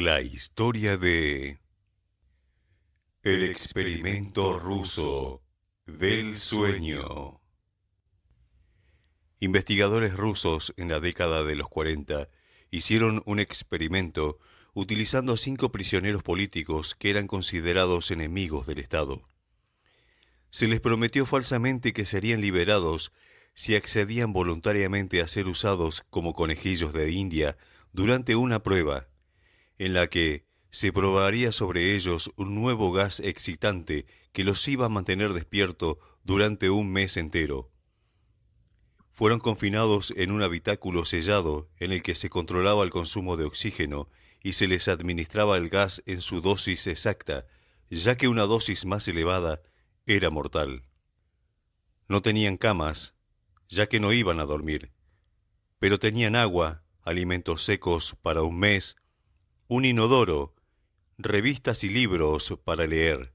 La historia de el experimento ruso del sueño. Investigadores rusos en la década de los 40 hicieron un experimento utilizando a 5 prisioneros políticos que eran considerados enemigos del Estado. Se les prometió falsamente que serían liberados si accedían voluntariamente a ser usados como conejillos de India durante una prueba, en la que se probaría sobre ellos un nuevo gas excitante que los iba a mantener despierto durante un mes entero. Fueron confinados en un habitáculo sellado en el que se controlaba el consumo de oxígeno y se les administraba el gas en su dosis exacta, ya que una dosis más elevada era mortal. No tenían camas, ya que no iban a dormir, pero tenían agua, alimentos secos para un mes, un inodoro, revistas y libros para leer.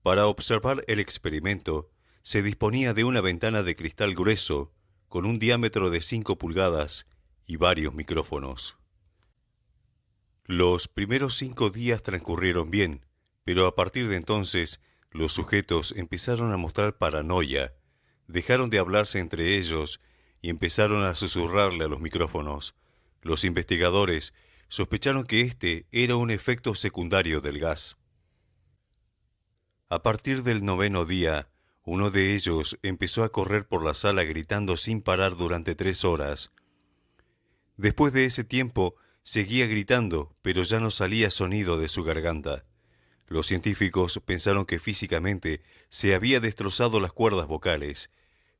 Para observar el experimento, se disponía de una ventana de cristal grueso, con un diámetro de 5 pulgadas y varios micrófonos. Los primeros 5 días transcurrieron bien, pero a partir de entonces, los sujetos empezaron a mostrar paranoia, dejaron de hablarse entre ellos y empezaron a susurrarle a los micrófonos. Los investigadores sospecharon que este era un efecto secundario del gas. A partir del 9º día, uno de ellos empezó a correr por la sala gritando sin parar durante 3 horas. Después de ese tiempo, seguía gritando, pero ya no salía sonido de su garganta. Los científicos pensaron que físicamente se había destrozado las cuerdas vocales,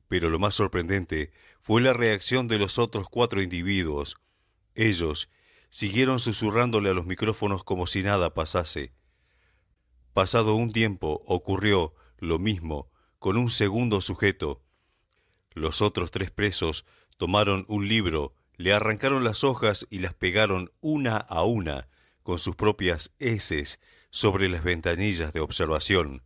pero lo más sorprendente fue la reacción de los otros 4 individuos. Ellos siguieron susurrándole a los micrófonos como si nada pasase. Pasado un tiempo ocurrió lo mismo con un segundo sujeto. Los otros 3 presos tomaron un libro, le arrancaron las hojas y las pegaron una a una con sus propias heces sobre las ventanillas de observación.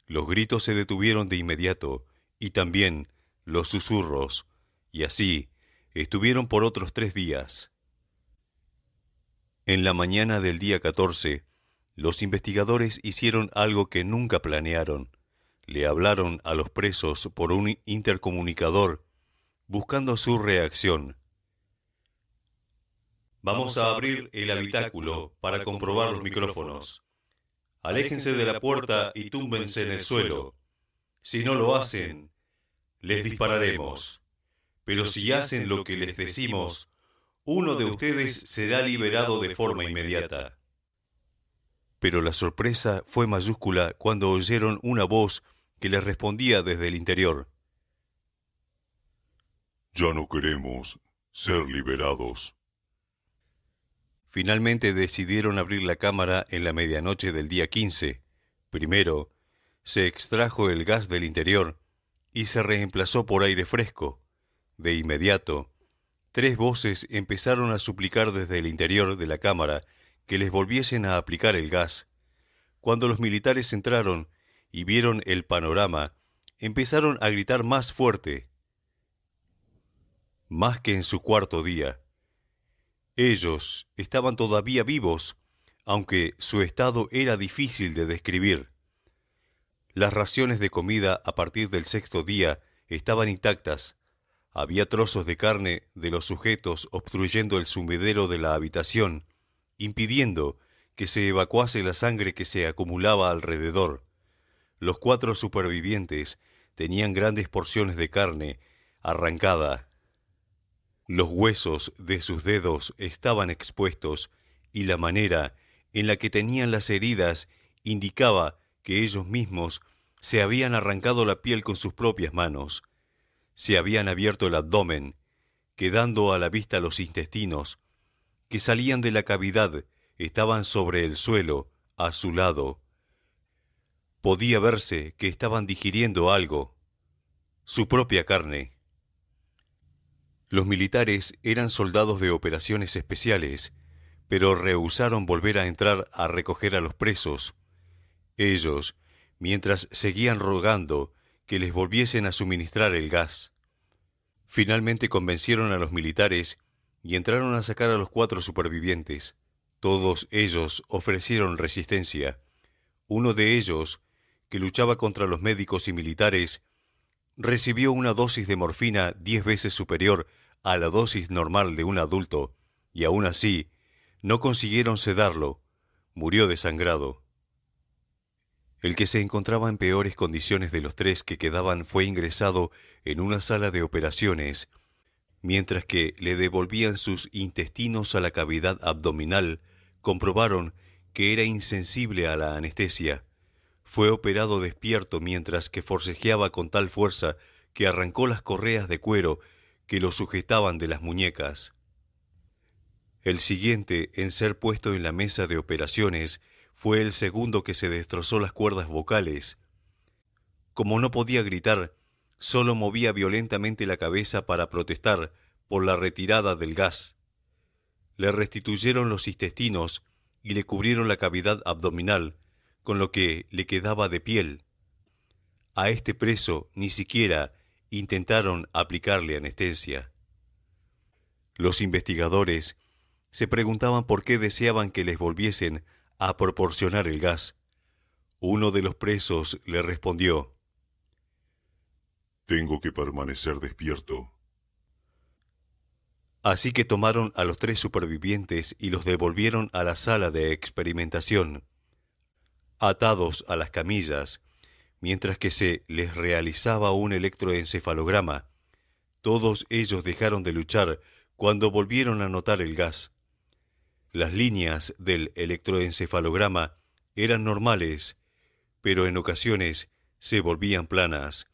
Los gritos se detuvieron de inmediato y también los susurros, y así estuvieron por otros 3 días. En la mañana del día 14, los investigadores hicieron algo que nunca planearon. Le hablaron a los presos por un intercomunicador, buscando su reacción. Vamos a abrir el habitáculo para comprobar los micrófonos. Aléjense de la puerta y túmbense en el suelo. Si no lo hacen, les dispararemos. Pero si hacen lo que les decimos, uno de ustedes será liberado de forma inmediata. Pero la sorpresa fue mayúscula cuando oyeron una voz que les respondía desde el interior. Ya no queremos ser liberados. Finalmente decidieron abrir la cámara en la medianoche del día 15. Primero, se extrajo el gas del interior y se reemplazó por aire fresco. De inmediato, 3 voces empezaron a suplicar desde el interior de la cámara que les volviesen a aplicar el gas. Cuando los militares entraron y vieron el panorama, empezaron a gritar más fuerte, más que en su 4.º día. Ellos estaban todavía vivos, aunque su estado era difícil de describir. Las raciones de comida a partir del 6.º día estaban intactas. Había trozos de carne de los sujetos obstruyendo el sumidero de la habitación, impidiendo que se evacuase la sangre que se acumulaba alrededor. Los 4 supervivientes tenían grandes porciones de carne arrancada. Los huesos de sus dedos estaban expuestos y la manera en la que tenían las heridas indicaba que ellos mismos se habían arrancado la piel con sus propias manos. Se habían abierto el abdomen, quedando a la vista los intestinos, que salían de la cavidad, estaban sobre el suelo, a su lado. Podía verse que estaban digiriendo algo, su propia carne. Los militares eran soldados de operaciones especiales, pero rehusaron volver a entrar a recoger a los presos. Ellos, mientras seguían rogando que les volviesen a suministrar el gas. Finalmente convencieron a los militares y entraron a sacar a los 4 supervivientes. Todos ellos ofrecieron resistencia. Uno de ellos, que luchaba contra los médicos y militares, recibió una dosis de morfina 10 veces superior a la dosis normal de un adulto, y aún así no consiguieron sedarlo. Murió desangrado. El que se encontraba en peores condiciones de los tres que quedaban fue ingresado en una sala de operaciones, mientras que le devolvían sus intestinos a la cavidad abdominal. Comprobaron que era insensible a la anestesia. Fue operado despierto mientras que forcejeaba con tal fuerza que arrancó las correas de cuero que lo sujetaban de las muñecas. El siguiente en ser puesto en la mesa de operaciones fue el segundo, que se destrozó las cuerdas vocales. Como no podía gritar, solo movía violentamente la cabeza para protestar por la retirada del gas. Le restituyeron los intestinos y le cubrieron la cavidad abdominal, con lo que le quedaba de piel. A este preso ni siquiera intentaron aplicarle anestesia. Los investigadores se preguntaban por qué deseaban que les volviesen a proporcionar el gas. Uno de los presos le respondió: Tengo que permanecer despierto. Así que tomaron a los tres supervivientes y los devolvieron a la sala de experimentación, atados a las camillas, mientras que se les realizaba un electroencefalograma. Todos ellos dejaron de luchar cuando volvieron a notar el gas. Las líneas del electroencefalograma eran normales, pero en ocasiones se volvían planas,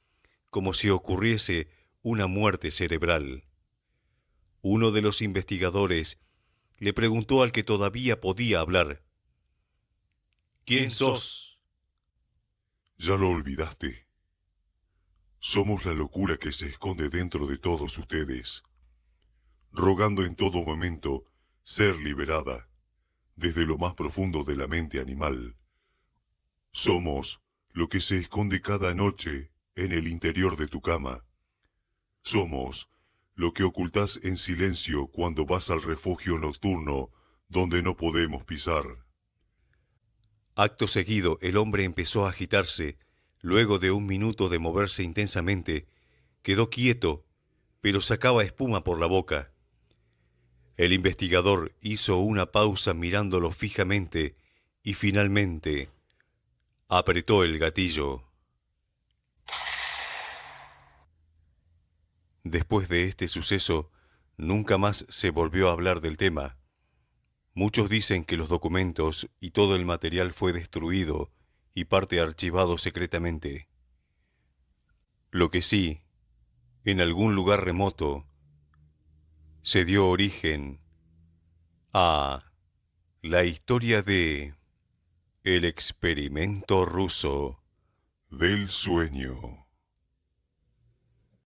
como si ocurriese una muerte cerebral. Uno de los investigadores le preguntó al que todavía podía hablar: ¿Quién sos? Ya lo olvidaste. Somos la locura que se esconde dentro de todos ustedes, rogando en todo momento ser liberada desde lo más profundo de la mente animal. Somos lo que se esconde cada noche en el interior de tu cama. Somos lo que ocultas en silencio cuando vas al refugio nocturno donde no podemos pisar. Acto seguido, el hombre empezó a agitarse. Luego de un minuto de moverse intensamente, quedó quieto, pero sacaba espuma por la boca. El investigador hizo una pausa mirándolo fijamente y finalmente apretó el gatillo. Después de este suceso, nunca más se volvió a hablar del tema. Muchos dicen que los documentos y todo el material fue destruido y parte archivado secretamente. Lo que sí, en algún lugar remoto, se dio origen a la historia de el experimento ruso Del sueño.